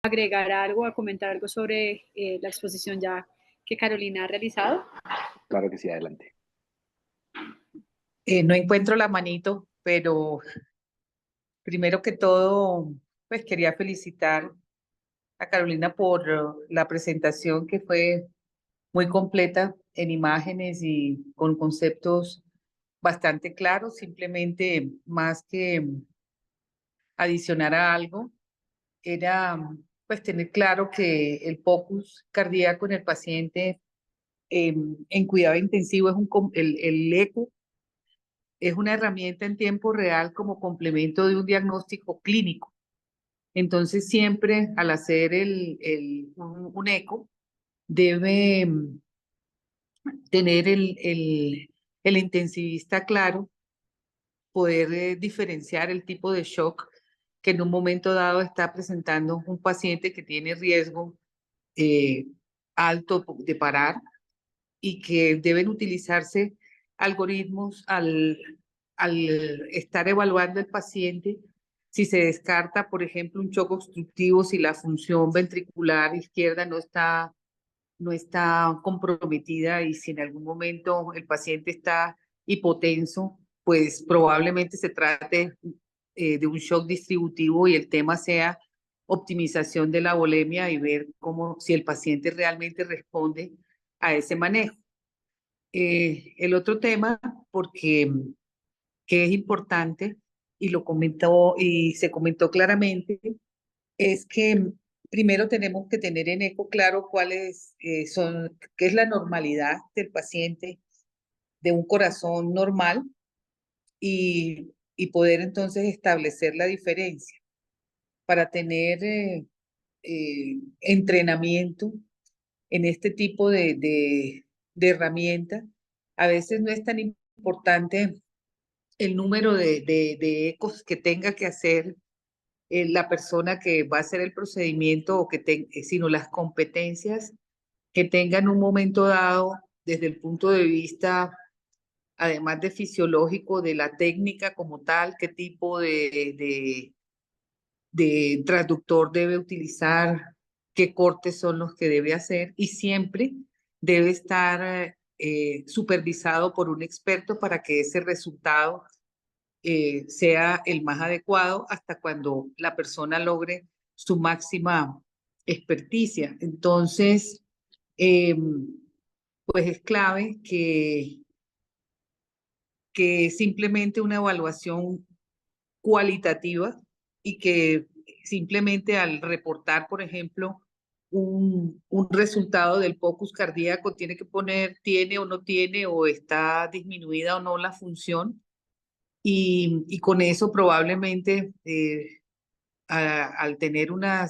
agregar algo, a comentar algo sobre la exposición ya que Carolina ha realizado. Claro que sí, adelante. No encuentro la manito, pero primero que todo, pues quería felicitar a Carolina por la presentación que fue muy completa en imágenes y con conceptos bastante claros, simplemente más que adicionar a algo, era pues tener claro que el focus cardíaco en el paciente en cuidado intensivo es el eco es una herramienta en tiempo real como complemento de un diagnóstico clínico. Entonces, siempre al hacer un eco, debe tener el intensivista claro, poder diferenciar el tipo de shock que en un momento dado está presentando un paciente que tiene riesgo eh, alto de parar y que deben utilizarse algoritmos al estar evaluando el paciente. Si se descarta, por ejemplo, un shock obstructivo, si la función ventricular izquierda no está comprometida y si en algún momento el paciente está hipotenso, pues probablemente se trate de un shock distributivo y el tema sea optimización de la volemia y ver si el paciente realmente responde a ese manejo. El otro tema, porque que es importante y lo comentó y se comentó claramente, es que primero tenemos que tener en eco claro cuáles qué es la normalidad del paciente de un corazón normal y poder entonces establecer la diferencia para tener entrenamiento en este tipo de herramientas. A veces no es tan importante el número de ecos que tenga que hacer la persona que va a hacer el procedimiento, sino las competencias que tenga en un momento dado desde el punto de vista, además de fisiológico, de la técnica como tal, qué tipo de transductor debe utilizar, qué cortes son los que debe hacer y siempre debe estar supervisado por un experto para que ese resultado sea el más adecuado hasta cuando la persona logre su máxima experticia. Entonces, eh, pues es clave que simplemente una evaluación cualitativa y que simplemente al reportar, por ejemplo, un resultado del POCUS cardíaco tiene que poner tiene o no tiene o está disminuida o no la función y con eso probablemente al tener una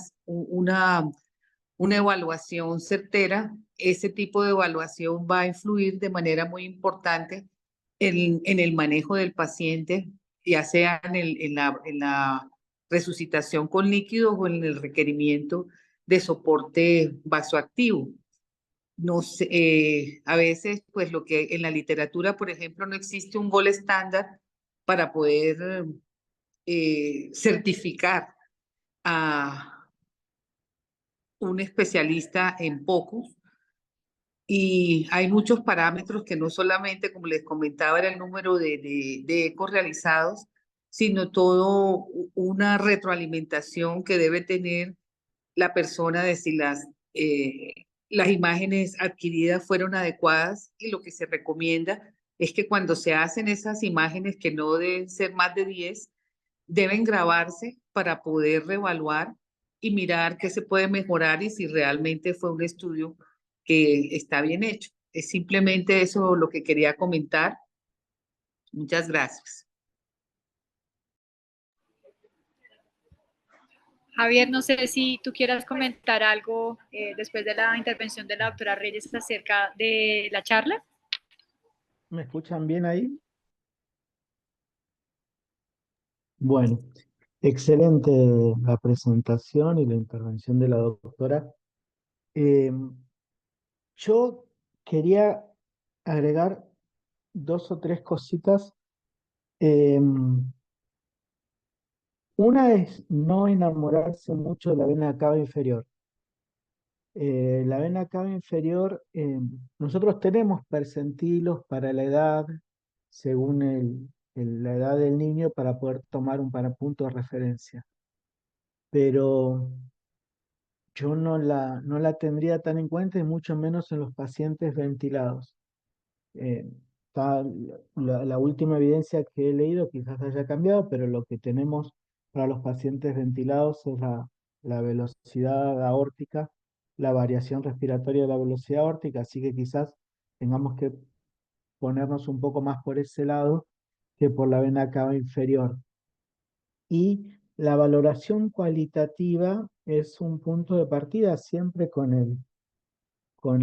evaluación certera, ese tipo de evaluación va a influir de manera muy importante en el manejo del paciente, ya sea en la resucitación con líquidos o en el requerimiento de soporte vasoactivo. No sé, a veces, pues lo que en la literatura, por ejemplo, no existe un gol estándar para poder certificar a un especialista en POCUS y hay muchos parámetros que no solamente, como les comentaba, era el número de ecos realizados, sino todo una retroalimentación que debe tener la persona de si las imágenes adquiridas fueron adecuadas y lo que se recomienda es que cuando se hacen esas imágenes, que no deben ser más de 10, deben grabarse para poder reevaluar y mirar qué se puede mejorar y si realmente fue un estudio que está bien hecho. Es simplemente eso lo que quería comentar. Muchas gracias. Javier, no sé si tú quieras comentar algo después de la intervención de la doctora Reyes acerca de la charla. ¿Me escuchan bien ahí? Bueno, excelente la presentación y la intervención de la doctora. Eh, yo quería agregar dos o tres cositas. Eh, Una es no enamorarse mucho de la vena cava inferior. La vena cava inferior, nosotros tenemos percentilos para la edad, según la edad del niño, para poder tomar un parapunto de referencia. Pero yo no la tendría tan en cuenta y mucho menos en los pacientes ventilados. Está la última evidencia que he leído quizás haya cambiado, pero lo que tenemos para los pacientes ventilados es la velocidad aórtica, la variación respiratoria de la velocidad aórtica, así que quizás tengamos que ponernos un poco más por ese lado que por la vena cava inferior. Y la valoración cualitativa es un punto de partida siempre con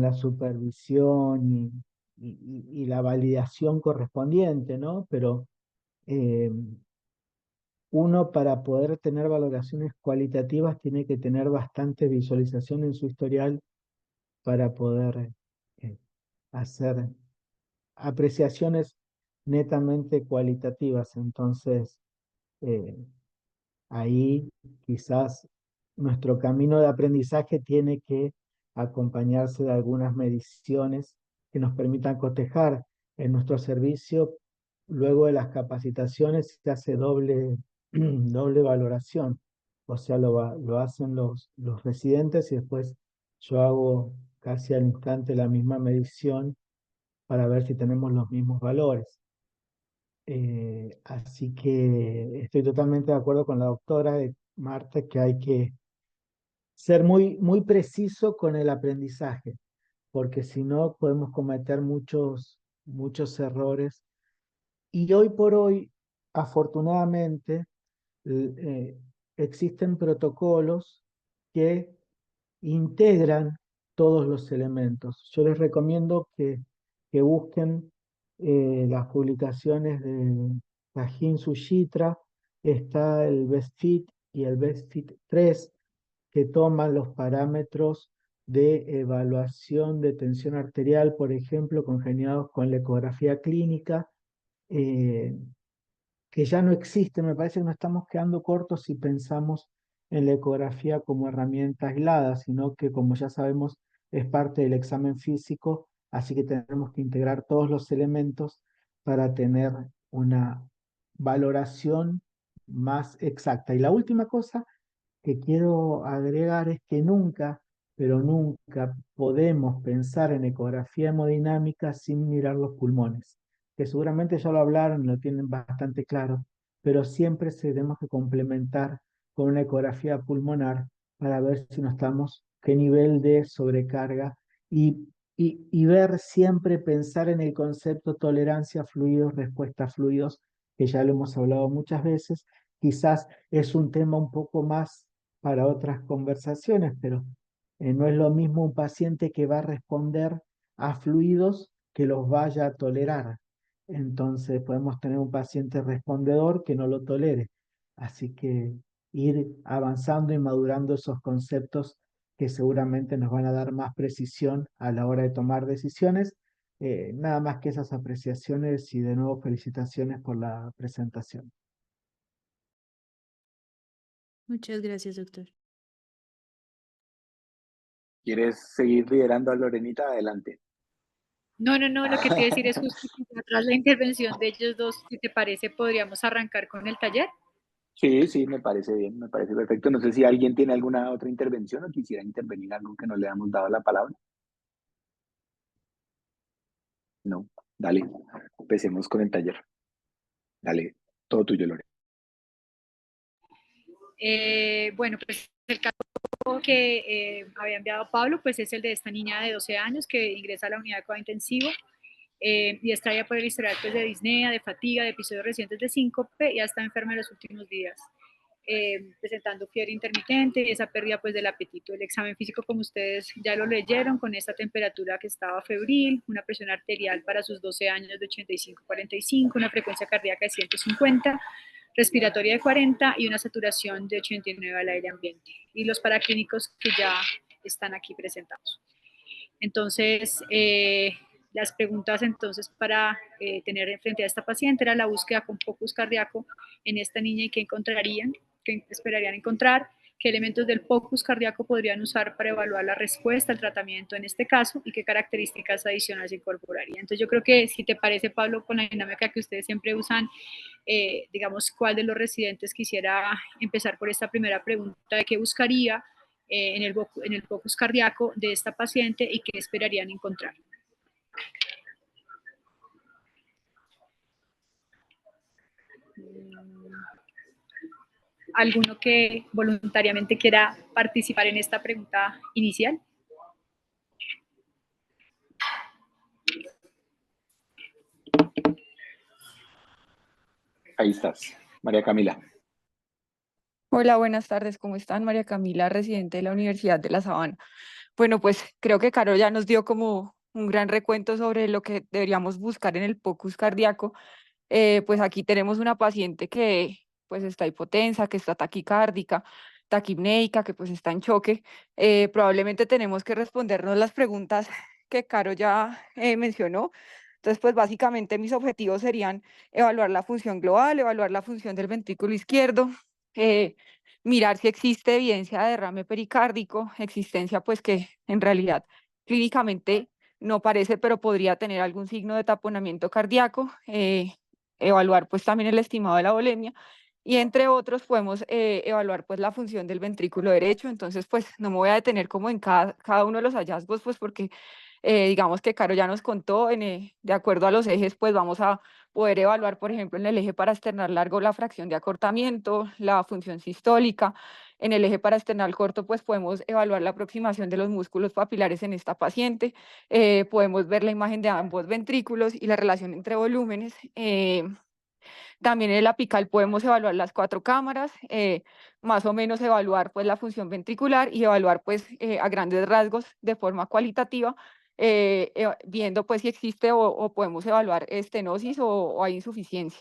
la supervisión y la validación correspondiente, ¿no? Pero eh, uno para poder tener valoraciones cualitativas tiene que tener bastante visualización en su historial para poder eh, hacer apreciaciones netamente cualitativas. Entonces, eh, ahí quizás nuestro camino de aprendizaje tiene que acompañarse de algunas mediciones que nos permitan cotejar en nuestro servicio. Luego de las capacitaciones se hace doble valoración, o sea, lo hacen los residentes y después yo hago casi al instante la misma medición para ver si tenemos los mismos valores. Así que estoy totalmente de acuerdo con la doctora Marta que hay que ser muy preciso con el aprendizaje, porque si no podemos cometer muchos errores. Y hoy por hoy, afortunadamente, eh, existen protocolos que integran todos los elementos. Yo les recomiendo que busquen las publicaciones de Sajin Suchitra, está el Best Fit y el Best Fit 3, que toman los parámetros de evaluación de tensión arterial, por ejemplo, congeniados con la ecografía clínica, eh, que ya no existe. Me parece que nos estamos quedando cortos si pensamos en la ecografía como herramienta aislada, sino que como ya sabemos es parte del examen físico, así que tenemos que integrar todos los elementos para tener una valoración más exacta. Y la última cosa que quiero agregar es que nunca, pero nunca podemos pensar en ecografía hemodinámica sin mirar los pulmones, que seguramente ya lo hablaron y lo tienen bastante claro, pero siempre tenemos que complementar con una ecografía pulmonar para ver si no estamos, qué nivel de sobrecarga y ver siempre pensar en el concepto tolerancia a fluidos, respuesta a fluidos, que ya lo hemos hablado muchas veces. Quizás es un tema un poco más para otras conversaciones, pero no es lo mismo un paciente que va a responder a fluidos que los vaya a tolerar. Entonces podemos tener un paciente respondedor que no lo tolere. Así que ir avanzando y madurando esos conceptos que seguramente nos van a dar más precisión a la hora de tomar decisiones. Nada más que esas apreciaciones y de nuevo felicitaciones por la presentación. Muchas gracias, doctor. ¿Quieres seguir liderando a Lorenita? Adelante. No, lo que te iba a decir es justo que tras la intervención de ellos dos, si te parece, podríamos arrancar con el taller. Sí, sí, me parece bien, me parece perfecto. No sé si alguien tiene alguna otra intervención o quisiera intervenir algo que no le hemos dado la palabra. No, dale, empecemos con el taller. Dale, todo tuyo, Lore. Bueno, pues el caso que había enviado Pablo, pues es el de esta niña de 12 años que ingresa a la unidad de cuidado intensivo y está ya por el historial pues, de disnea, de fatiga, de episodios recientes de síncope y ya está enferma en los últimos días, presentando fiebre intermitente y esa pérdida pues del apetito. El examen físico, como ustedes ya lo leyeron, con esta temperatura que estaba febril, una presión arterial para sus 12 años de 85-45, una frecuencia cardíaca de 150, respiratoria de 40 y una saturación de 89 al aire ambiente. Y los paraclínicos que ya están aquí presentados. Entonces, las preguntas entonces para tener frente a esta paciente era la búsqueda con focus cardíaco en esta niña y qué encontrarían. que esperarían encontrar, qué elementos del POCUS cardíaco podrían usar para evaluar la respuesta al tratamiento en este caso y qué características adicionales incorporaría. Entonces yo creo que si te parece, Pablo, con la dinámica que ustedes siempre usan, digamos, cuál de los residentes quisiera empezar por esta primera pregunta de qué buscaría en el POCUS cardíaco de esta paciente y qué esperarían encontrar. ¿Alguno que voluntariamente quiera participar en esta pregunta inicial? Ahí estás, María Camila. Hola, buenas tardes, ¿cómo están? María Camila, residente de la Universidad de La Sabana. Bueno, pues creo que Caro ya nos dio como un gran recuento sobre lo que deberíamos buscar en el POCUS cardíaco. Pues aquí tenemos una paciente que pues está hipotensa, que está taquicárdica, taquipnéica, que pues está en choque. Probablemente tenemos que respondernos las preguntas que Caro ya mencionó. Entonces, pues básicamente mis objetivos serían evaluar la función global, evaluar la función del ventrículo izquierdo, eh, mirar si existe evidencia de derrame pericárdico, existencia pues que en realidad clínicamente no parece, pero podría tener algún signo de taponamiento cardíaco, evaluar pues también el estimado de la volemia y entre otros podemos evaluar pues la función del ventrículo derecho. Entonces pues no me voy a detener como en cada uno de los hallazgos pues porque digamos que Caro ya nos contó, de acuerdo a los ejes, pues vamos a poder evaluar, por ejemplo, en el eje paraesternal largo la fracción de acortamiento, la función sistólica. En el eje paraesternal corto, pues podemos evaluar la aproximación de los músculos papilares en esta paciente. Podemos ver la imagen de ambos ventrículos y la relación entre volúmenes. También en el apical podemos evaluar las 4 cámaras, más o menos evaluar pues la función ventricular y evaluar pues a grandes rasgos de forma cualitativa, viendo pues si existe o podemos evaluar estenosis o hay insuficiencia.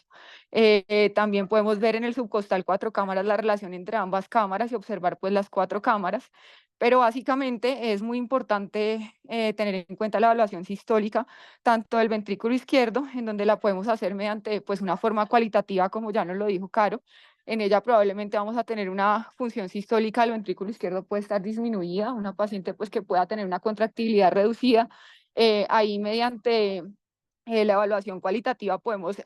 También podemos ver en el subcostal 4 cámaras la relación entre ambas cámaras y observar pues las 4 cámaras, pero básicamente es muy importante tener en cuenta la evaluación sistólica tanto del ventrículo izquierdo, en donde la podemos hacer mediante pues, una forma cualitativa, como ya nos lo dijo Caro. En ella probablemente vamos a tener una función sistólica del ventrículo izquierdo puede estar disminuida, una paciente pues, que pueda tener una contractibilidad reducida. Ahí mediante la evaluación cualitativa podemos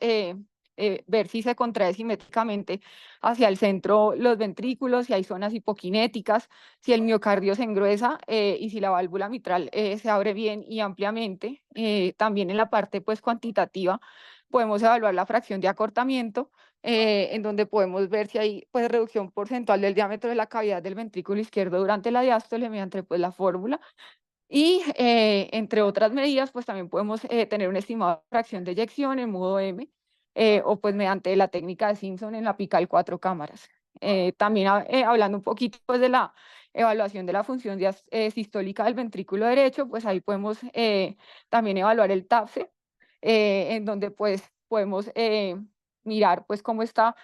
ver si se contrae simétricamente hacia el centro los ventrículos, si hay zonas hipoquinéticas, si el miocardio se engruesa y si la válvula mitral se abre bien y ampliamente. También en la parte pues cuantitativa podemos evaluar la fracción de acortamiento, en donde podemos ver si hay pues reducción porcentual del diámetro de la cavidad del ventrículo izquierdo durante la diástole mediante pues la fórmula. Y entre otras medidas, pues también podemos tener un estimado de fracción de eyección en modo M, o pues mediante la técnica de Simpson en la apical 4 cámaras. También hablando un poquito pues, de la evaluación de la función sistólica del ventrículo derecho, pues ahí podemos también evaluar el TAPSE, en donde pues podemos mirar pues cómo está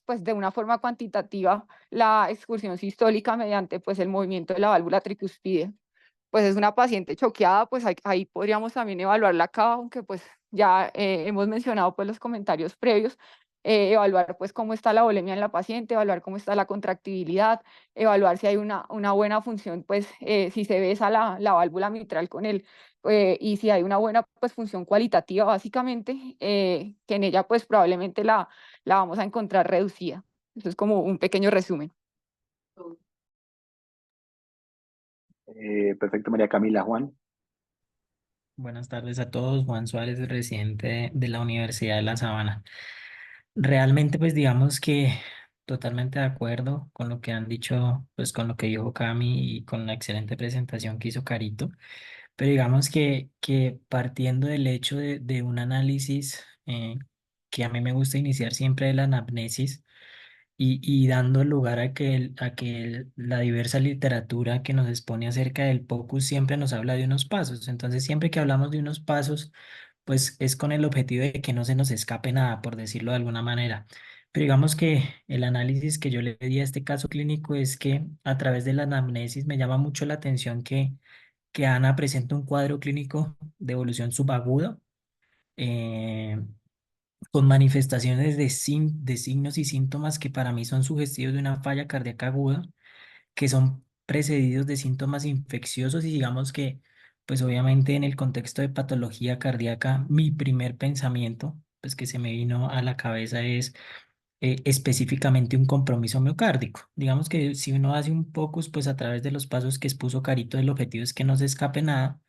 pues de una forma cuantitativa la excursión sistólica mediante pues el movimiento de la válvula tricuspide. Pues es una paciente choqueada, pues ahí podríamos también evaluarla acá, aunque pues ya hemos mencionado pues los comentarios previos, evaluar pues cómo está la volemia en la paciente, evaluar cómo está la contractibilidad, evaluar si hay una buena función, pues si se besa la válvula mitral con él y si hay una buena pues función cualitativa básicamente, que en ella pues probablemente la vamos a encontrar reducida. Eso es como un pequeño resumen. Perfecto, María Camila. Juan. Buenas tardes a todos. Juan Suárez, residente de la Universidad de La Sabana. Realmente, pues digamos que totalmente de acuerdo con lo que han dicho, pues con lo que dijo Cami y con la excelente presentación que hizo Carito. Pero digamos que partiendo del hecho de un análisis que a mí me gusta iniciar siempre de la anamnesis, y dando lugar a que, la diversa literatura que nos expone acerca del POCUS siempre nos habla de unos pasos. Entonces, siempre que hablamos de unos pasos, pues es con el objetivo de que no se nos escape nada, por decirlo de alguna manera. Pero digamos que el análisis que yo le di a este caso clínico es que a través de la anamnesis me llama mucho la atención que Ana presenta un cuadro clínico de evolución subaguda. eh, con manifestaciones de signos y síntomas que para mí son sugestivos de una falla cardíaca aguda, que son precedidos de síntomas infecciosos y digamos que, pues obviamente en el contexto de patología cardíaca, mi primer pensamiento, pues que se me vino a la cabeza es específicamente un compromiso miocárdico. Digamos que si uno hace un POCUS, pues a través de los pasos que expuso Carito, el objetivo es que no se escape nada,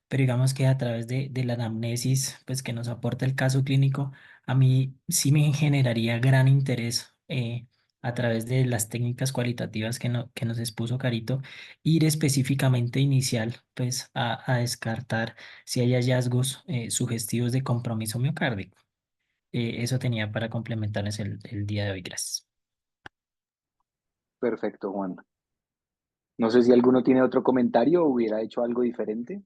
pero digamos que a través de la anamnesis, pues que nos aporta el caso clínico, a mí sí me generaría gran interés a través de las técnicas cualitativas que nos expuso Carito, ir específicamente inicial, pues a descartar si hay hallazgos sugestivos de compromiso miocárdico. Eso tenía para complementarles el día de hoy. Gracias. Perfecto, Juan. No sé si alguno tiene otro comentario o hubiera hecho algo diferente.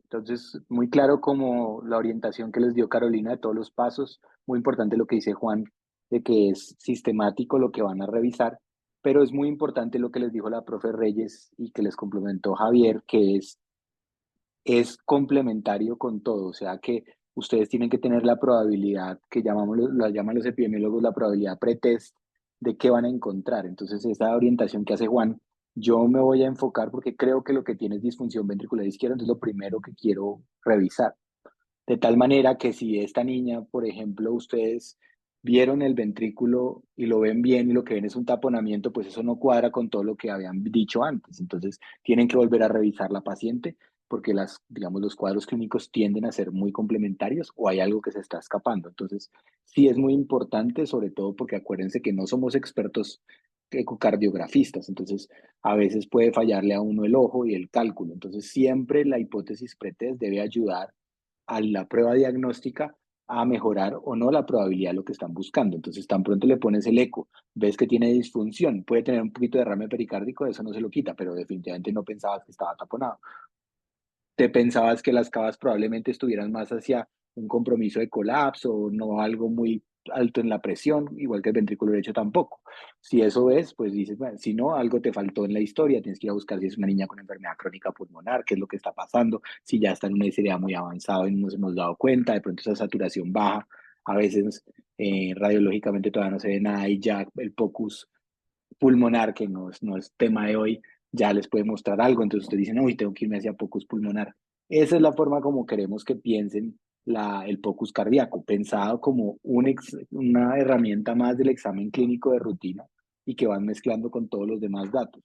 Entonces, muy claro como la orientación que les dio Carolina de todos los pasos, muy importante lo que dice Juan, de que es sistemático lo que van a revisar, pero es muy importante lo que les dijo la profe Reyes y que les complementó Javier, que es complementario con todo, o sea que ustedes tienen que tener la probabilidad que llamamos, la llaman los epidemiólogos la probabilidad pretest de qué van a encontrar. Entonces, esa orientación que hace Juan, yo me voy a enfocar porque creo que lo que tiene es disfunción ventricular izquierda, entonces lo primero que quiero revisar. De tal manera que si esta niña, por ejemplo, ustedes vieron el ventrículo y lo ven bien y lo que ven es un taponamiento, pues eso no cuadra con todo lo que habían dicho antes. Entonces, tienen que volver a revisar la paciente porque digamos, los cuadros clínicos tienden a ser muy complementarios o hay algo que se está escapando. Entonces, sí es muy importante, sobre todo porque acuérdense que no somos expertos ecocardiografistas, entonces a veces puede fallarle a uno el ojo y el cálculo. Entonces, siempre la hipótesis pretest debe ayudar a la prueba diagnóstica a mejorar o no la probabilidad de lo que están buscando. Entonces, tan pronto le pones el eco, ves que tiene disfunción, puede tener un poquito de derrame pericárdico, eso no se lo quita, pero definitivamente no pensabas que estaba taponado. Te pensabas que las cavas probablemente estuvieran más hacia un compromiso de colapso, no algo muy alto en la presión, igual que el ventrículo derecho tampoco. Si eso es, pues dices, bueno, si no, algo te faltó en la historia, tienes que ir a buscar si es una niña con enfermedad crónica pulmonar, qué es lo que está pasando, si ya está en una SDA muy avanzado y no nos hemos dado cuenta, de pronto esa saturación baja, a veces radiológicamente todavía no se ve nada y ya el POCUS pulmonar, que no es tema de hoy, ya les puede mostrar algo. Entonces ustedes dicen, uy, tengo que irme hacia POCUS pulmonar. Esa es la forma como queremos que piensen el POCUS cardíaco, pensado como una herramienta más del examen clínico de rutina y que van mezclando con todos los demás datos.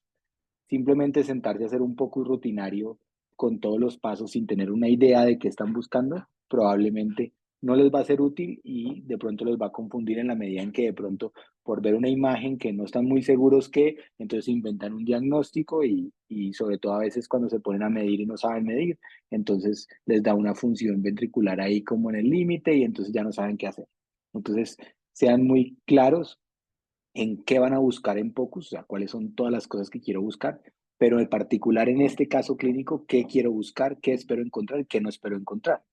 Simplemente sentarse a hacer un POCUS rutinario con todos los pasos sin tener una idea de qué están buscando, probablemente no les va a ser útil y de pronto les va a confundir en la medida en que de pronto por ver una imagen que no están muy seguros que, entonces inventan un diagnóstico y sobre todo a veces cuando se ponen a medir y no saben medir, entonces les da una función ventricular ahí como en el límite y entonces ya no saben qué hacer. Entonces, sean muy claros en qué van a buscar en POCUS, o sea, cuáles son todas las cosas que quiero buscar, pero en particular en este caso clínico, qué quiero buscar, qué espero encontrar y qué no espero encontrar.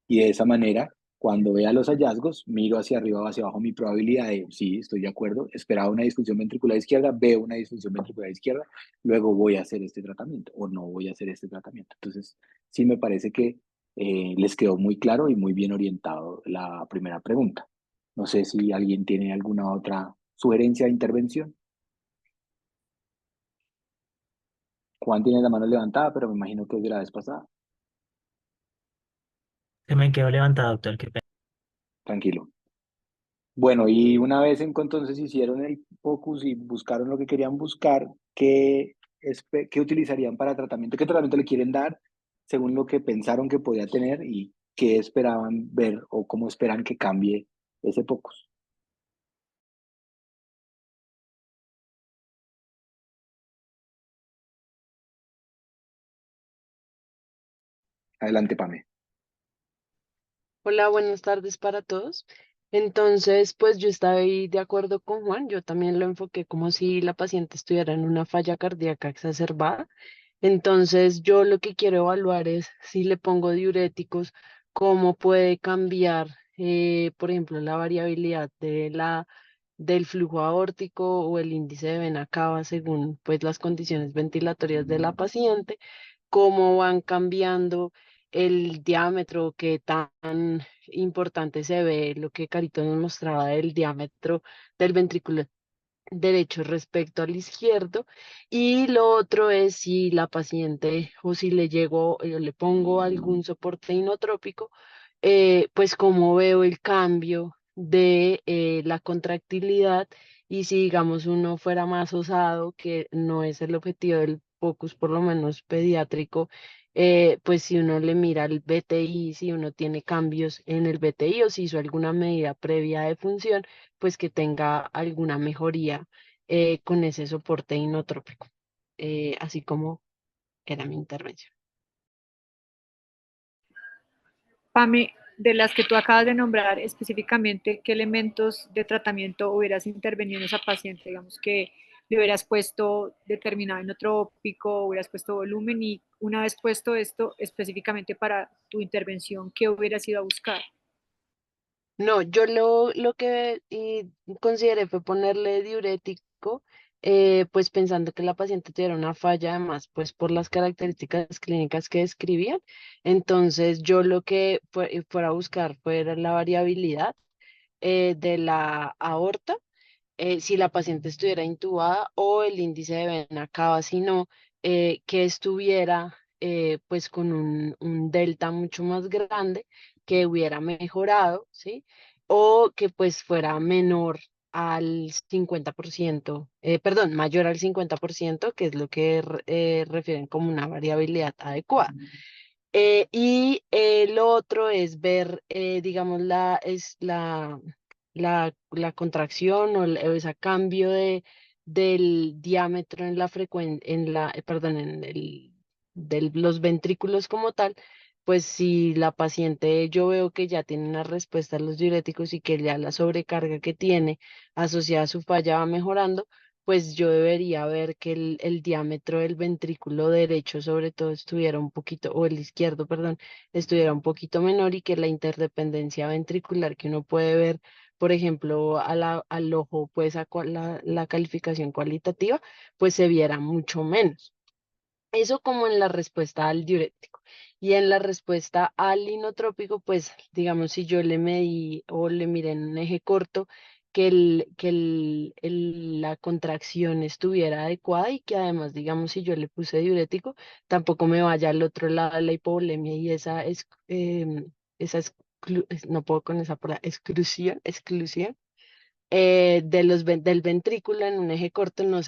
Y de esa manera, cuando vea los hallazgos, miro hacia arriba o hacia abajo mi probabilidad de, sí, estoy de acuerdo, esperaba una disfunción ventricular izquierda, veo una disfunción ventricular izquierda, luego voy a hacer este tratamiento o no voy a hacer este tratamiento. Entonces, sí me parece que les quedó muy claro y muy bien orientado la primera pregunta. No sé si alguien tiene alguna otra sugerencia de intervención. Juan tiene la mano levantada, pero me imagino que es de la vez pasada. Se me quedó levantado, doctor. Qué pena. Tranquilo. Bueno, y una vez entonces hicieron el focus y buscaron lo que querían buscar, ¿qué utilizarían para tratamiento? ¿Qué tratamiento le quieren dar según lo que pensaron que podía tener y qué esperaban ver o cómo esperan que cambie ese focus? Adelante, Pame. Hola, buenas tardes para todos. Entonces, pues yo estaba ahí de acuerdo con Juan, yo también lo enfoqué como si la paciente estuviera en una falla cardíaca exacerbada. Entonces, yo lo que quiero evaluar es si le pongo diuréticos, cómo puede cambiar, por ejemplo, la variabilidad del flujo aórtico o el índice de vena cava según pues las condiciones ventilatorias de la paciente, cómo van cambiando el diámetro, qué tan importante se ve lo que Carito nos mostraba del diámetro del ventrículo derecho respecto al izquierdo. Y lo otro es si la paciente o si le llego, yo le pongo algún soporte inotrópico, pues cómo veo el cambio de la contractilidad, y si digamos uno fuera más osado, que no es el objetivo del POCUS, por lo menos pediátrico, pues si uno le mira el BTI, si uno tiene cambios en el BTI o si hizo alguna medida previa de función, pues que tenga alguna mejoría con ese soporte inotrópico, así como era mi intervención. Pame, de las que tú acabas de nombrar específicamente, ¿qué elementos de tratamiento hubieras intervenido en esa paciente? Digamos que le hubieras puesto determinado inotrópico, hubieras puesto volumen, y una vez puesto esto específicamente para tu intervención, ¿qué hubieras ido a buscar? No, yo lo que consideré fue ponerle diurético, pues pensando que la paciente tuviera una falla, además, pues por las características clínicas que describían. Entonces, yo lo que fuera a buscar fuera la variabilidad de la aorta, si la paciente estuviera intubada, o el índice de vena cava, sino que estuviera pues con un delta mucho más grande, que hubiera mejorado, ¿sí? O que pues fuera menor al 50%, perdón, mayor al 50%, que es lo que refieren como una variabilidad adecuada. Y lo otro es ver, digamos, la contracción o ese cambio del diámetro en la perdón, los ventrículos como tal. Pues si la paciente, yo veo que ya tiene una respuesta a los diuréticos y que ya la sobrecarga que tiene asociada a su falla va mejorando, pues yo debería ver que el diámetro del ventrículo derecho sobre todo estuviera un poquito, o el izquierdo, perdón, estuviera un poquito menor, y que la interdependencia ventricular que uno puede ver, por ejemplo, al ojo, pues la calificación cualitativa, pues se viera mucho menos. Eso como en la respuesta al diurético. Y en la respuesta al inotrópico, pues digamos, si yo le medí o le miré en un eje corto, la contracción estuviera adecuada, y que además, digamos, si yo le puse diurético, tampoco me vaya al otro lado de la hipovolemia, y esa no puedo con esa palabra, exclusión del ventrículo en un eje corto no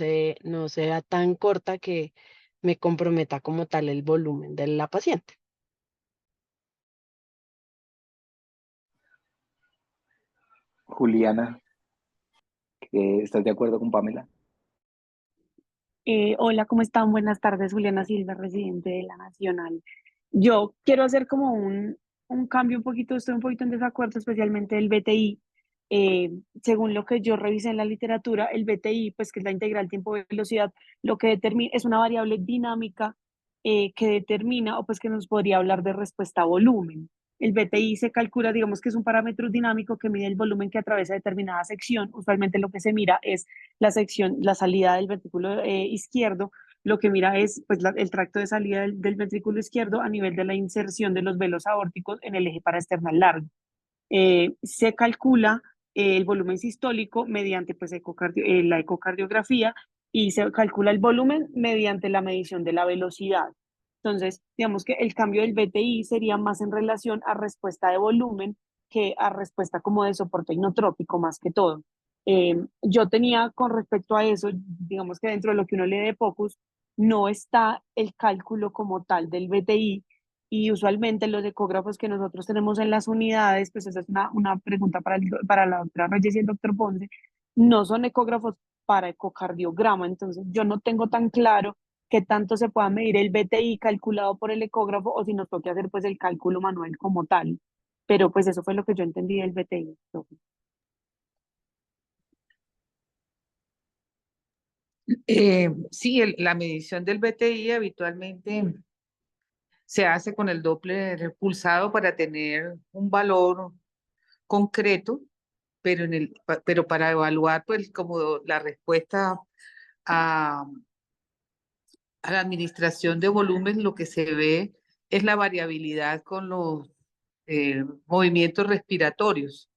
sea tan corta que me comprometa como tal el volumen de la paciente. Juliana, ¿estás de acuerdo con Pamela? Hola, ¿cómo están? Buenas tardes, Juliana Silva, residente de la Nacional. Yo quiero hacer como un cambio un poquito, estoy un poquito en desacuerdo, especialmente el BTI. Según lo que yo revisé en la literatura, el BTI, pues que es la integral tiempo-velocidad, lo que determina es una variable dinámica que determina, o pues que nos podría hablar de respuesta a volumen. El BTI se calcula, digamos que es un parámetro dinámico que mide el volumen que atraviesa determinada sección. Usualmente lo que se mira es la sección, la salida del ventrículo izquierdo. Lo que mira es pues, el tracto de salida del ventrículo izquierdo a nivel de la inserción de los velos aórticos en el eje paraesternal largo. Se calcula el volumen sistólico mediante pues, la ecocardiografía, y se calcula el volumen mediante la medición de la velocidad. Entonces, digamos que el cambio del BTI sería más en relación a respuesta de volumen que a respuesta como de soporte inotrópico más que todo. Yo tenía con respecto a eso, digamos que dentro de lo que uno lee de POCUS, no está el cálculo como tal del BTI, y usualmente los ecógrafos que nosotros tenemos en las unidades, pues esa es una pregunta para la doctora Reyes y el doctor Ponce, no son ecógrafos para ecocardiograma. Entonces yo no tengo tan claro qué tanto se pueda medir el BTI calculado por el ecógrafo, o si nos toque hacer pues el cálculo manual como tal. Pero pues eso fue lo que yo entendí del BTI. Sí, la medición del BTI habitualmente se hace con el Doppler pulsado para tener un valor concreto, pero para evaluar pues como la respuesta a, a la administración de volumen, lo que se ve es la variabilidad con los movimientos respiratorios.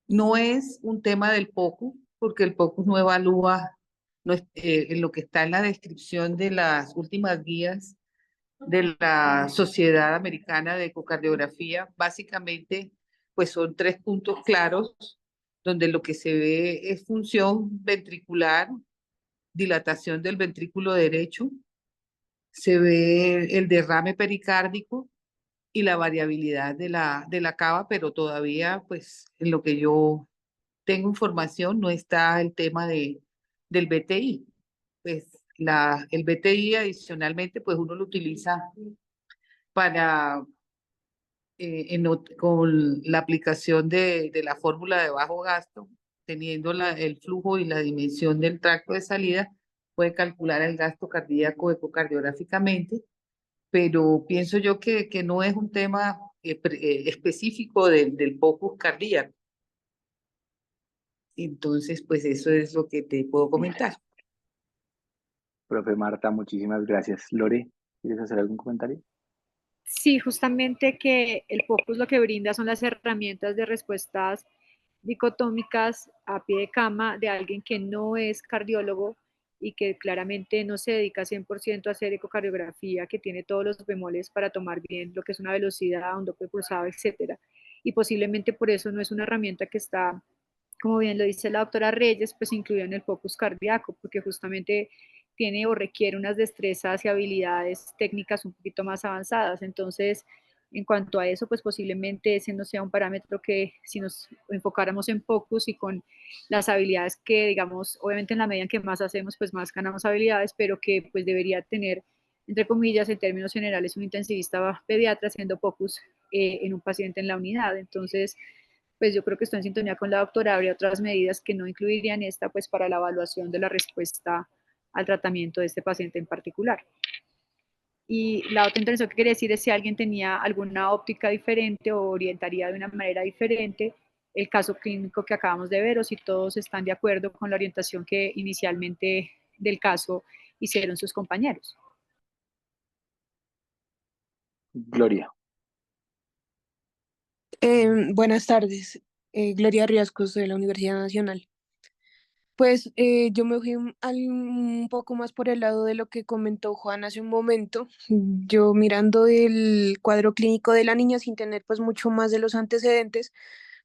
No es un tema del POCUS, porque el POCUS no evalúa en lo que está en la descripción de las últimas guías de la Sociedad Americana de Ecocardiografía. Básicamente, pues son 3 puntos claros, donde lo que se ve es función ventricular, dilatación del ventrículo derecho, se ve el derrame pericárdico y la variabilidad de la cava, pero todavía, pues, en lo que yo tengo información, no está el tema del BTI. Pues el BTI adicionalmente, pues uno lo utiliza para, con la aplicación de la fórmula de bajo gasto, teniendo el flujo y la dimensión del tracto de salida, puede calcular el gasto cardíaco ecocardiográficamente, pero pienso yo que no es un tema específico del POCUS cardíaco. Entonces, pues eso es lo que te puedo comentar. Profe Marta, muchísimas gracias. Lore, ¿quieres hacer algún comentario? Sí, justamente que el POCUS lo que brinda son las herramientas de respuestas dicotómicas a pie de cama de alguien que no es cardiólogo y que claramente no se dedica 100% a hacer ecocardiografía, que tiene todos los bemoles para tomar bien lo que es una velocidad, un doble pulsado, etcétera. Y posiblemente por eso no es una herramienta que está, como bien lo dice la doctora Reyes, pues incluida en el POCUS cardíaco, porque justamente tiene o requiere unas destrezas y habilidades técnicas un poquito más avanzadas. Entonces, en cuanto a eso, pues posiblemente ese no sea un parámetro que si nos enfocáramos en POCUS y con las habilidades que, digamos, obviamente en la medida en que más hacemos, pues más ganamos habilidades, pero que pues debería tener, entre comillas, en términos generales, un intensivista pediatra haciendo POCUS en un paciente en la unidad. Entonces, pues yo creo que estoy en sintonía con la doctora, habría otras medidas que no incluirían esta, pues para la evaluación de la respuesta al tratamiento de este paciente en particular. Y la otra intervención que quería decir es si alguien tenía alguna óptica diferente o orientaría de una manera diferente el caso clínico que acabamos de ver o si todos están de acuerdo con la orientación que inicialmente del caso hicieron sus compañeros. Gloria. Buenas tardes, Gloria Riascos de la Universidad Nacional. Pues yo me fui un poco más por el lado de lo que comentó Juan hace un momento. Yo mirando el cuadro clínico de la niña sin tener pues mucho más de los antecedentes,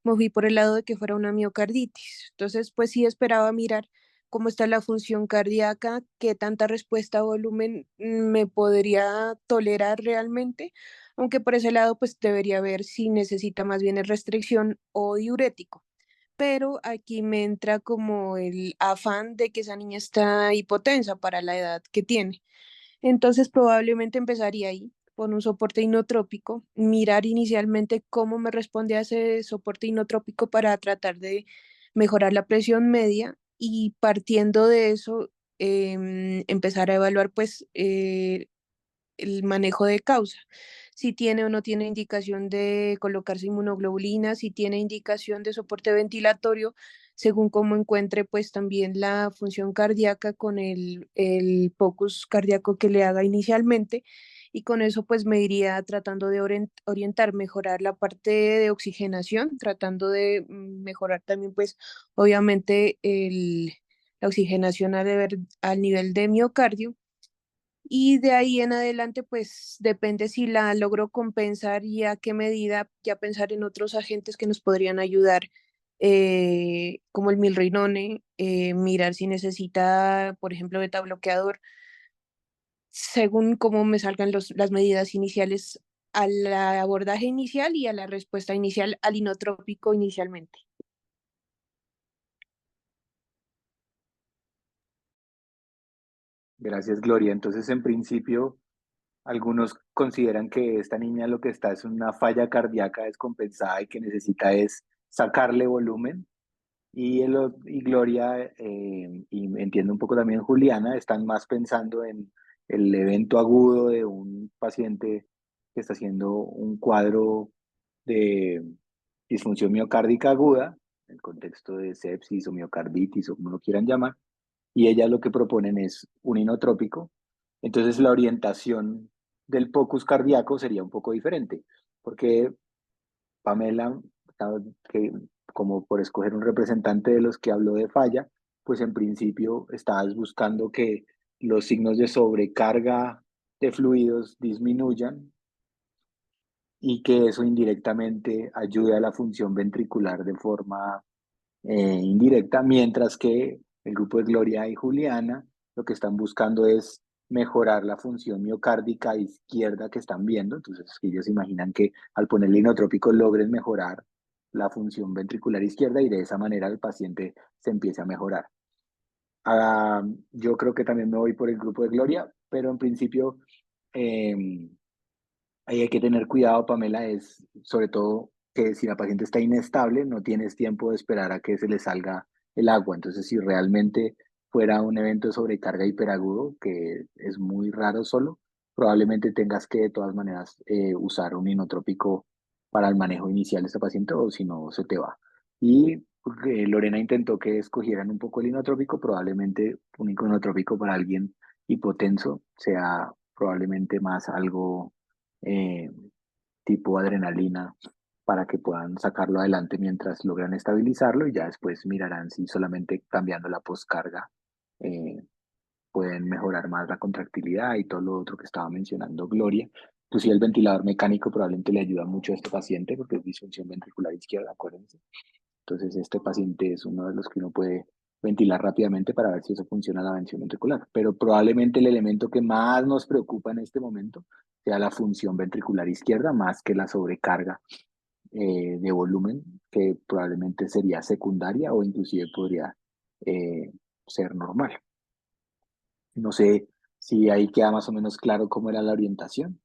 me fui por el lado de que fuera una miocarditis. Entonces pues sí esperaba mirar cómo está la función cardíaca, qué tanta respuesta a volumen me podría tolerar realmente, aunque por ese lado pues debería ver si necesita más bien restricción o diurético, pero aquí me entra como el afán de que esa niña está hipotensa para la edad que tiene. Entonces probablemente empezaría ahí con un soporte inotrópico, mirar inicialmente cómo me responde a ese soporte inotrópico para tratar de mejorar la presión media y partiendo de eso empezar a evaluar pues el manejo de causa, si tiene o no tiene indicación de colocarse inmunoglobulina, si tiene indicación de soporte ventilatorio, según cómo encuentre pues también la función cardíaca con el POCUS cardíaco que le haga inicialmente. Y con eso pues me iría tratando de orientar, mejorar la parte de oxigenación, tratando de mejorar también pues obviamente la oxigenación al nivel de miocardio y de ahí en adelante, pues depende si la logro compensar y a qué medida, ya pensar en otros agentes que nos podrían ayudar, como el milrinone, mirar si necesita, por ejemplo, beta bloqueador, según cómo me salgan las medidas iniciales al abordaje inicial y a la respuesta inicial al inotrópico inicialmente. Gracias, Gloria. Entonces, en principio, algunos consideran que esta niña lo que está es una falla cardíaca descompensada y que necesita es sacarle volumen. Y Gloria, y entiendo un poco también Juliana, están más pensando en el evento agudo de un paciente que está haciendo un cuadro de disfunción miocárdica aguda, en el contexto de sepsis o miocarditis o como lo quieran llamar, y ellas lo que proponen es un inotrópico. Entonces la orientación del POCUS cardíaco sería un poco diferente, porque Pamela, que como por escoger un representante de los que habló de falla, pues en principio estabas buscando que los signos de sobrecarga de fluidos disminuyan y que eso indirectamente ayude a la función ventricular de forma indirecta, mientras que el grupo de Gloria y Juliana lo que están buscando es mejorar la función miocárdica izquierda que están viendo. Entonces ellos imaginan que al ponerle inotrópico logren mejorar la función ventricular izquierda y de esa manera el paciente se empiece a mejorar. Yo creo que también me voy por el grupo de Gloria, pero en principio ahí hay que tener cuidado, Pamela, es sobre todo que si la paciente está inestable, no tienes tiempo de esperar a que se le salga el agua. Entonces, si realmente fuera un evento de sobrecarga hiperagudo, que es muy raro solo, probablemente tengas que de todas maneras usar un inotrópico para el manejo inicial de esta paciente o si no, se te va. Y Lorena intentó que escogieran un poco el inotrópico, probablemente un inotrópico para alguien hipotenso sea probablemente más algo eh, tipo adrenalina para que puedan sacarlo adelante mientras logran estabilizarlo y ya después mirarán si solamente cambiando la poscarga eh, pueden mejorar más la contractilidad y todo lo otro que estaba mencionando Gloria. Inclusive el ventilador mecánico probablemente le ayuda mucho a este paciente porque es disfunción ventricular izquierda, acuérdense. Entonces, este paciente es uno de los que uno puede ventilar rápidamente para ver si eso funciona la vención ventricular. Pero probablemente el elemento que más nos preocupa en este momento sea la función ventricular izquierda, más que la sobrecarga de volumen, que probablemente sería secundaria o inclusive podría eh, ser normal. No sé si ahí queda más o menos claro cómo era la orientación.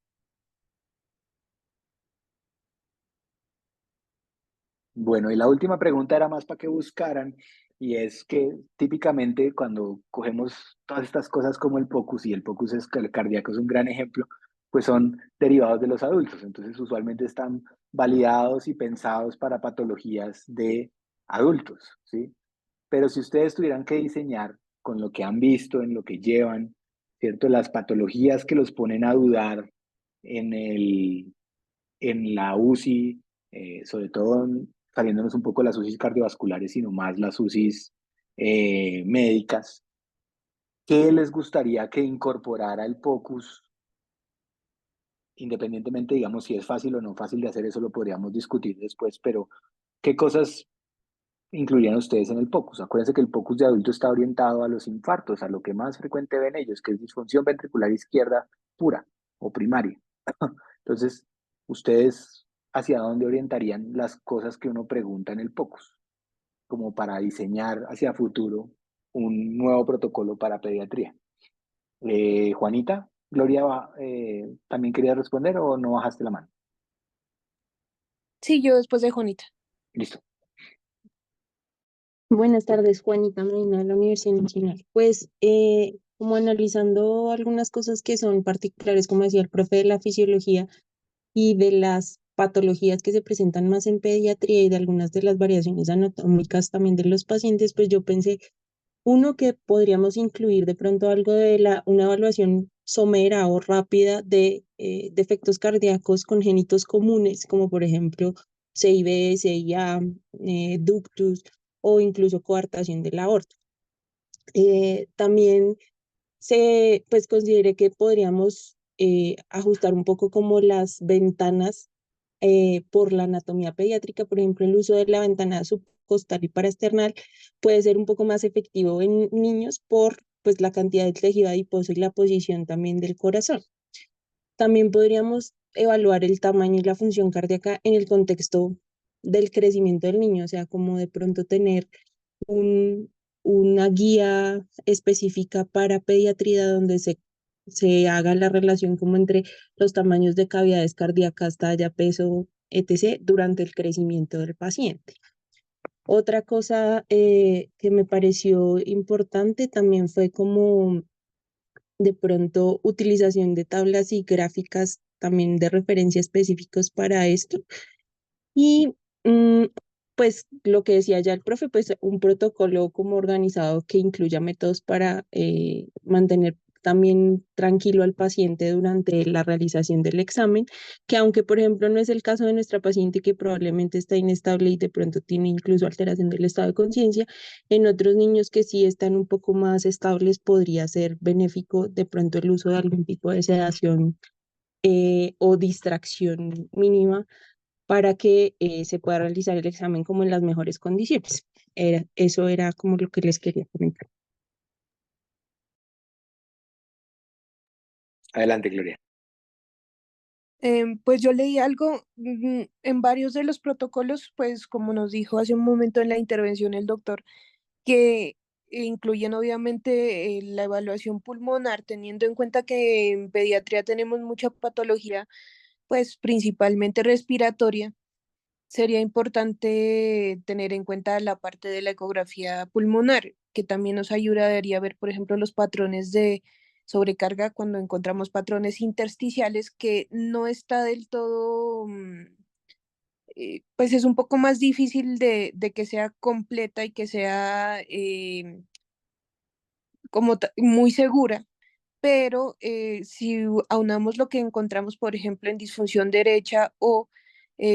Bueno, y la última pregunta era más para que buscaran, y es que típicamente cuando cogemos todas estas cosas como el POCUS, y el POCUS es el cardíaco es un gran ejemplo, pues son derivados de los adultos, entonces usualmente están validados y pensados para patologías de adultos, ¿sí? Pero si ustedes tuvieran que diseñar con lo que han visto, en lo que llevan, ¿cierto? Las patologías que los ponen a dudar en en la UCI, sobre todo saliéndonos un poco de las UCIs cardiovasculares, sino más las UCIs médicas. ¿Qué les gustaría que incorporara el POCUS? Independientemente, digamos, si es fácil o no fácil de hacer, eso lo podríamos discutir después, pero ¿qué cosas incluirían ustedes en el POCUS? Acuérdense que el POCUS de adulto está orientado a los infartos, a lo que más frecuente ven ellos, que es disfunción ventricular izquierda pura o primaria. Entonces, ¿ustedes hacia dónde orientarían las cosas que uno pregunta en el POCUS? Como para diseñar hacia futuro un nuevo protocolo para pediatría. Juanita, Gloria, ¿también quería responder o no bajaste la mano? Sí, yo después de Juanita. Listo. Buenas tardes, Juanita Marina de la Universidad Nacional. Pues, como analizando algunas cosas que son particulares, como decía el profe de la fisiología y de las patologías que se presentan más en pediatría y de algunas de las variaciones anatómicas también de los pacientes, pues yo pensé, uno, que podríamos incluir de pronto algo de una evaluación somera o rápida de defectos cardíacos congénitos comunes, como por ejemplo CIB, CIA, ductus o incluso coartación de la aorta. También pues consideré que podríamos ajustar un poco como las ventanas por la anatomía pediátrica, por ejemplo, el uso de la ventana subcostal y paraesternal puede ser un poco más efectivo en niños por pues la cantidad de tejido adiposo y la posición también del corazón. También podríamos evaluar el tamaño y la función cardíaca en el contexto del crecimiento del niño, o sea, como de pronto tener un, una guía específica para pediatría donde se haga la relación como entre los tamaños de cavidades cardíacas, talla, peso, etc., durante el crecimiento del paciente. Otra cosa que me pareció importante también fue como de pronto utilización de tablas y gráficas también de referencia específicos para esto. Y pues lo que decía ya el profe, pues un protocolo como organizado que incluya métodos para mantener también tranquilo al paciente durante la realización del examen, que aunque por ejemplo no es el caso de nuestra paciente que probablemente está inestable y de pronto tiene incluso alteración del estado de conciencia, en otros niños que sí están un poco más estables podría ser benéfico de pronto el uso de algún tipo de sedación o distracción mínima para que se pueda realizar el examen como en las mejores condiciones. Eso era como lo que les quería comentar. Adelante, Gloria. Pues yo leí algo en varios de los protocolos, pues como nos dijo hace un momento en la intervención el doctor, que incluyen obviamente la evaluación pulmonar, teniendo en cuenta que en pediatría tenemos mucha patología, pues principalmente respiratoria. Sería importante tener en cuenta la parte de la ecografía pulmonar, que también nos ayudaría a ver, por ejemplo, los patrones de sobrecarga cuando encontramos patrones intersticiales que no está del todo, pues es un poco más difícil de que sea completa y que sea como muy segura, pero si aunamos lo que encontramos, por ejemplo, en disfunción derecha o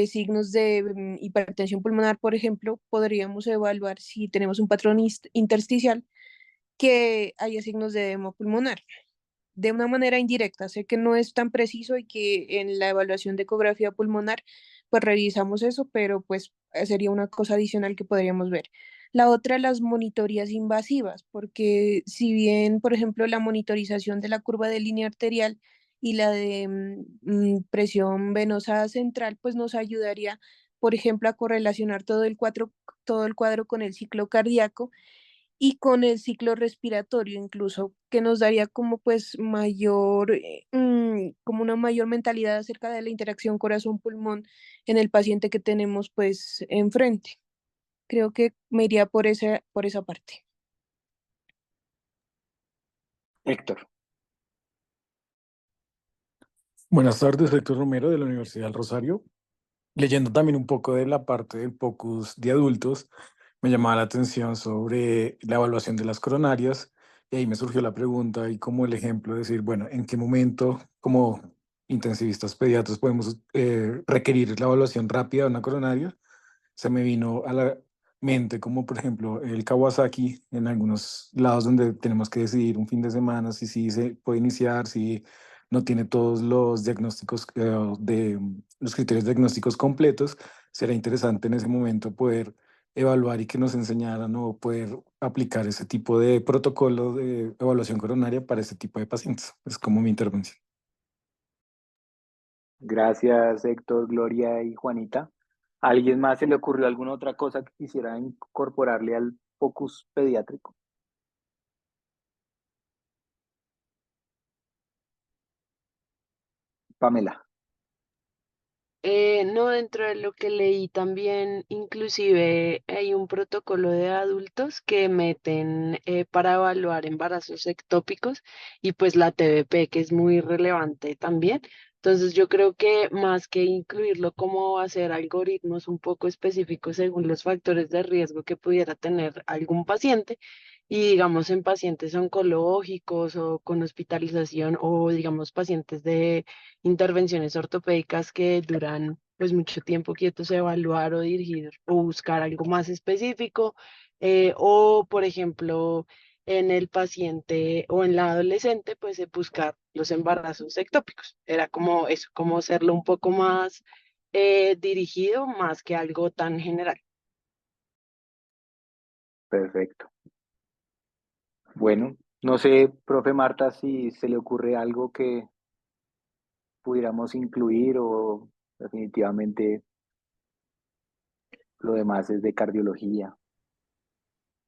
signos de hipertensión pulmonar, por ejemplo, podríamos evaluar si tenemos un patrón intersticial que haya signos de edema pulmonar. De una manera indirecta, sé que no es tan preciso y que en la evaluación de ecografía pulmonar, pues revisamos eso, pero pues sería una cosa adicional que podríamos ver. La otra, las monitorías invasivas, porque si bien, por ejemplo, la monitorización de la curva de línea arterial y la de presión venosa central, pues nos ayudaría, por ejemplo, a correlacionar todo el cuadro con el ciclo cardíaco y con el ciclo respiratorio incluso, que nos daría como pues mayor, como una mayor mentalidad acerca de la interacción corazón-pulmón en el paciente que tenemos pues enfrente. Creo que me iría por esa parte. Héctor. Buenas tardes, Héctor Romero de la Universidad del Rosario. Leyendo también un poco de la parte del POCUS de adultos, me llamaba la atención sobre la evaluación de las coronarias y ahí me surgió la pregunta y como el ejemplo de decir, bueno, ¿en qué momento como intensivistas pediatras podemos requerir la evaluación rápida de una coronaria? Se me vino a la mente como por ejemplo el Kawasaki en algunos lados donde tenemos que decidir un fin de semana si sí se puede iniciar, si no tiene todos los diagnósticos los criterios diagnósticos completos. Será interesante en ese momento poder evaluar y que nos enseñaran o poder aplicar ese tipo de protocolo de evaluación coronaria para este tipo de pacientes. Es como mi intervención. Gracias, Héctor, Gloria y Juanita. ¿A alguien más se le ocurrió alguna otra cosa que quisiera incorporarle al focus pediátrico? Pamela. No, dentro de lo que leí también, inclusive hay un protocolo de adultos que meten para evaluar embarazos ectópicos y pues la TBP, que es muy relevante también. Entonces yo creo que más que incluirlo como hacer algoritmos un poco específicos según los factores de riesgo que pudiera tener algún paciente, y digamos en pacientes oncológicos o con hospitalización o digamos pacientes de intervenciones ortopédicas que duran pues mucho tiempo quietos, evaluar o dirigir o buscar algo más específico, o por ejemplo en el paciente o en la adolescente pues buscar los embarazos ectópicos. Era como eso, como hacerlo un poco más dirigido más que algo tan general. Perfecto. Bueno, no sé, profe Marta, si se le ocurre algo que pudiéramos incluir o definitivamente lo demás es de cardiología.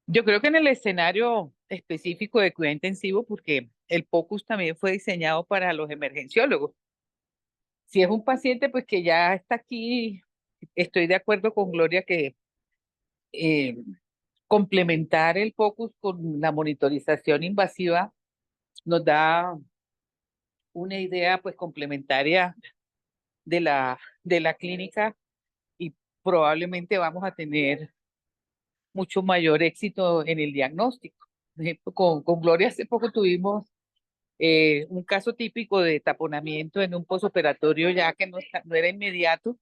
Yo creo que en el escenario específico de cuidado intensivo, porque el POCUS también fue diseñado para los emergenciólogos. Si es un paciente pues que ya está aquí, estoy de acuerdo con Gloria que eh, complementar el POCUS con la monitorización invasiva nos da una idea pues complementaria de la clínica y probablemente vamos a tener mucho mayor éxito en el diagnóstico. Por ejemplo, con Gloria hace poco tuvimos un caso típico de taponamiento en un posoperatorio ya que no era inmediato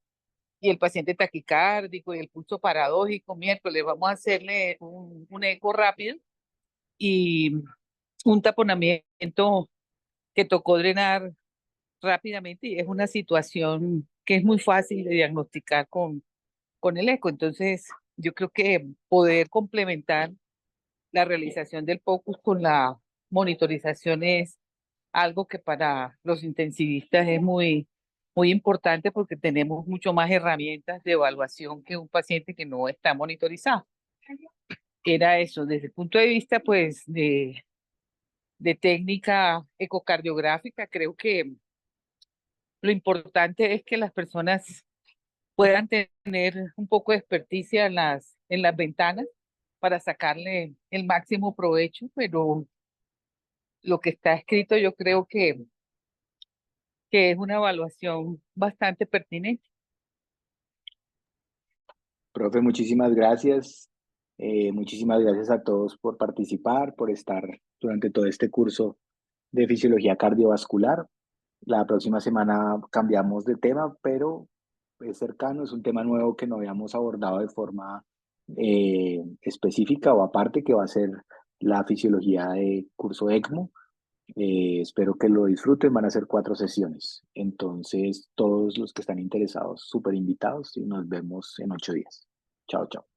y el paciente taquicárdico y el pulso paradójico, miércoles vamos a hacerle un eco rápido y un taponamiento que tocó drenar rápidamente y es una situación que es muy fácil de diagnosticar con el eco. Entonces, yo creo que poder complementar la realización del POCUS con la monitorización es algo que para los intensivistas es muy importante porque tenemos mucho más herramientas de evaluación que un paciente que no está monitorizado. Era eso, desde el punto de vista, pues, de técnica ecocardiográfica, creo que lo importante es que las personas puedan tener un poco de experticia en las ventanas para sacarle el máximo provecho, pero lo que está escrito yo creo que es una evaluación bastante pertinente. Profe, muchísimas gracias. Muchísimas gracias a todos por participar, por estar durante todo este curso de fisiología cardiovascular. La próxima semana cambiamos de tema, pero es cercano, es un tema nuevo que no habíamos abordado de forma específica o aparte, que va a ser la fisiología de curso ECMO. Espero que lo disfruten, van a ser 4 sesiones. Entonces, todos los que están interesados, súper invitados y nos vemos en 8 días. Chao, chao.